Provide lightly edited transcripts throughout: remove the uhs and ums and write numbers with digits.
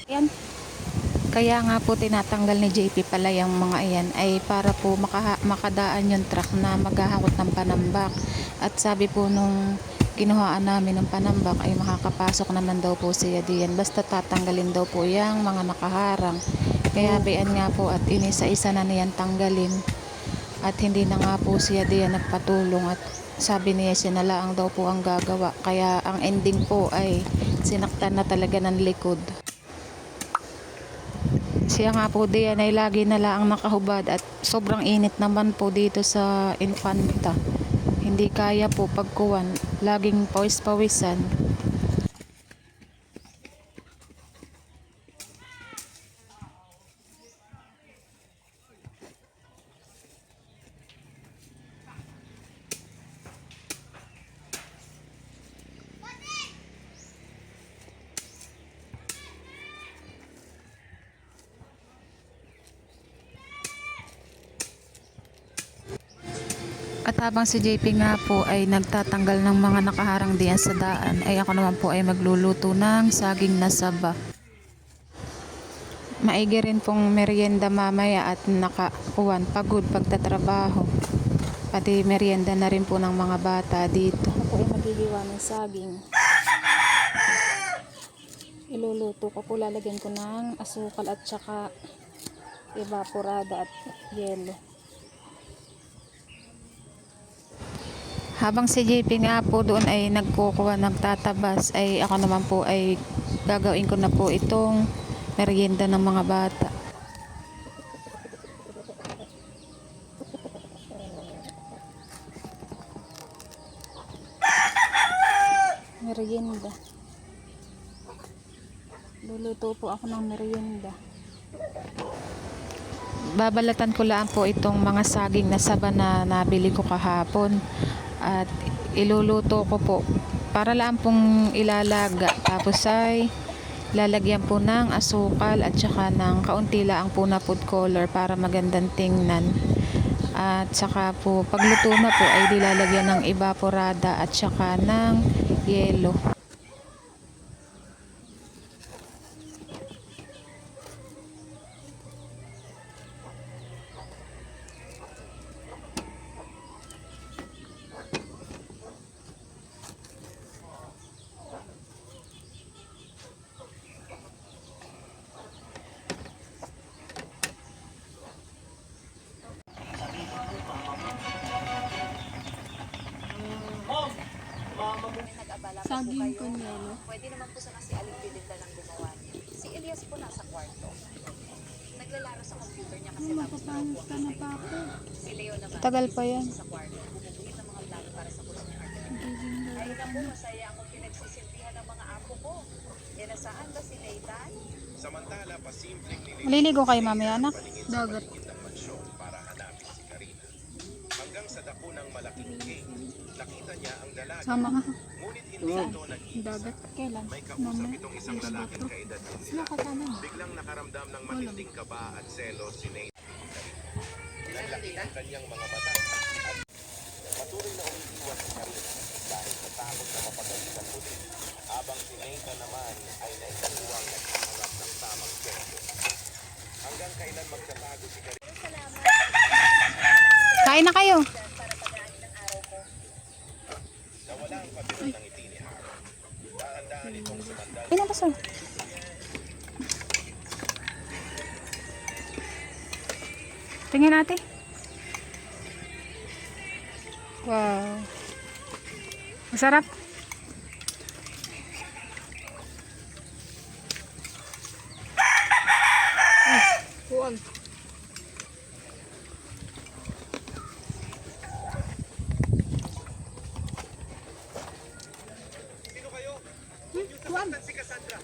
Yan. Kaya nga po tinatanggal ni JP pala yung mga iyan ay para po makadaan yung truck na maghahakot ng panambak. At sabi po nung kinuhaan namin ng panambak ay makakapasok naman daw po siya diyan. Basta tatanggalin daw po yung mga nakaharang. Kaya bayan nga po at inisa-isa na niyan tanggalin. At hindi na nga po siya diyan nagpatulong at sabi niya siya na lang daw po ang gagawa. Kaya ang ending po ay sinaktan na talaga ng likod. Siya nga po diyan ay lagi na lang nakahubad at sobrang init naman po dito sa Infanta. Hindi kaya po pagkuwan, laging pawis-pawisan. At habang si JP nga po ay nagtatanggal ng mga nakaharang diyan sa daan, ay ako naman po ay magluluto ng saging na saba. Maigi rin pong merienda mamaya at nakakuwan, pagod pagtatrabaho. Pati merienda na rin po ng mga bata dito. Ako ay magigiwa ng saging. Iluluto ko po, lalagyan ko ng asukal at saka evaporada at yelo. Habang si JP nga po doon ay nagkukuha, nagtatabas, ay ako naman po ay gagawin ko na po itong merienda ng mga bata. Merienda. Luluto po ako ng merienda. Babalatan ko lang po itong mga saging na saba na nabili ko kahapon. At iluluto ko po para lang pong ilalaga, tapos ay lalagyan po ng asukal at saka ng kaunti lang po na food color para magandang tingnan. At saka po pagluto na po ay dilalagyan ng evaporada at saka ng yelo. Saging ko niya, no? Pwede naman po sana si Aling Belinda lang gumawa niya. Si Elias po nasa kwarto. Naglalaro sa computer niya kasi tapos na po Magpapangit ka na pa ako. Si Leo naman Tagal pa yan. sa kwarto. Bubugit ng mga plano para sa kurso ni Arthur. Ay na po, masaya akong pinagsisilbihan ng mga apo ko. Inasahan ba si Nathan? Samantala, pasimpleng Maliligo kayo mamaya, anak? Dagat. ng mansyon para hanapin si Karina. Hanggang sa dako ng malaking cave, nakita niya ang dalaga. Sama ka. Ngunit hindi ito nag-iisa. Dagat. Kailan? May kausap itong isang lalaking kaedad din nila. Nakatama. Biglang nakaramdam ng matinding kaba at selos si Nate. Nalaki ang kanyang mga mata at patuloy na umiiwas si Karina dahil sa takot na mapagalitan muli. Habang si Nate naman ay naikuwang naghahanap ng tamang tempo. Hanggang kailan magtatago si Karina? Kain na kayo. Nawala ang pabilang ng ngiti ni Harold. Dahan-dahan itong sumandal. Ilan pa sir? Tingnan natin. Wow. Masarap. Kuwan. Sino kayo? Kuwan. Si Cassandra.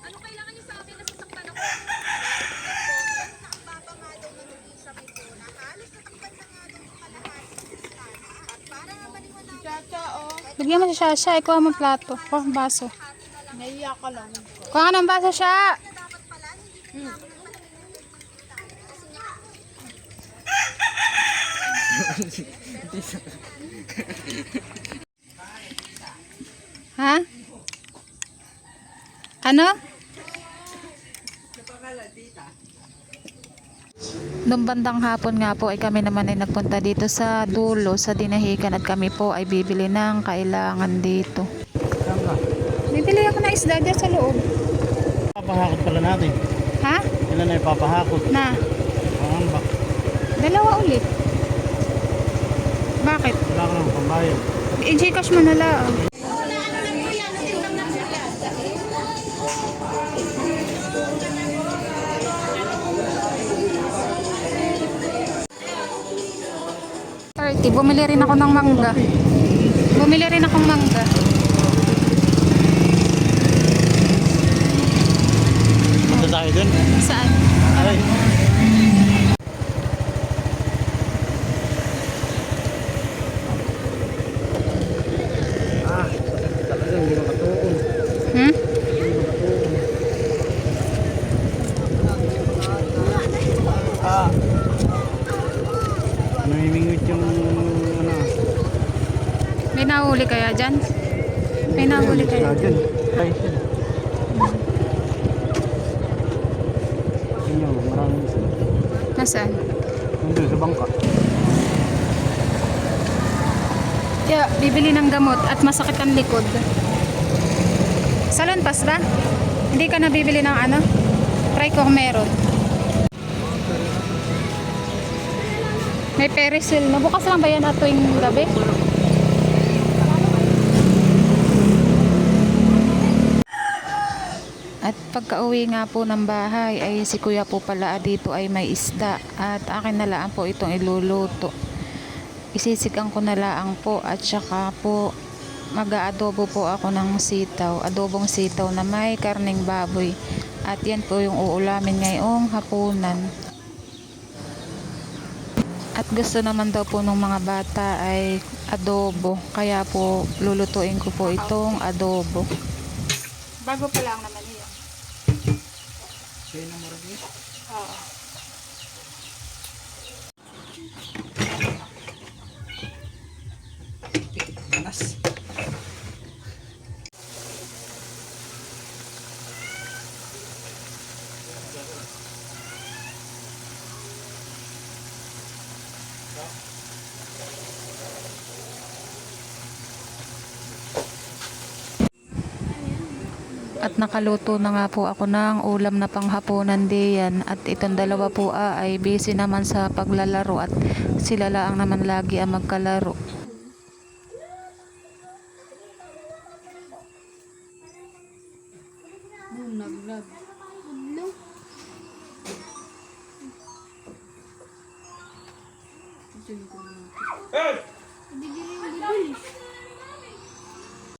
Ano kailangan niyo sa akin na sasaktan ako? Baba nga daw ng isa may na halos natakpan na nga daw yung kalahati ng sana. At para maliwanag Chacha, oh. Bigyan mo si Shasha. Ikuha mo plato. Kuha ang baso. Naiyak ka lang. Kuha ka ng baso siya. dapat pala hindi namin Ha? Ano? Nung bandang hapon nga po ay kami naman ay nagpunta dito sa dulo sa Dinahican at kami po ay bibili ng kailangan dito. Saan ka? Bibili ako ng isda dyan sa loob. Papahakot pala natin. Ha? Ilan na ipapahakot? Na? Pangambak. Dalawa ulit. Bakit? Wala ka ng pambayad. I-Gcash mo na lang. Bumili rin ako ng mangga. Bumili rin akong mangga. Punta tayo dun. Saan? Ay. Talagang hindi makatuon. Hmm? Namimingwit yung ano. May nahuli kaya dyan? May nahuli kaya? Dyan. Ay. Inyo, maraming isa. Nasaan? Nandun sa bangka. Yeah, bibili ng gamot at masakit ang likod. Salon Pass ba? Hindi ka na bibili ng ano? Try ko kung meron. May Perisil. Nabukas lang ba yan at tuwing gabi? At pagka-uwi nga po ng bahay ay si kuya po pala dito ay may isda at akin na lang po itong iluluto. Isisigang ko na lang po at saka po mag-aadobo po ako ng sitaw, adobong sitaw na may karning baboy at yan po yung uulamin ngayong hapunan. At gusto naman daw po ng mga bata ay adobo, kaya po lulutuin ko po itong adobo. Bago pa lang naman yan. Siya na marami. Oo. Manas. At nakaluto na nga po ako ng ulam na panghapunan diyan at itong dalawa po ay busy naman sa paglalaro at sila lang naman lagi ang magkalaro. Naglag. Ano?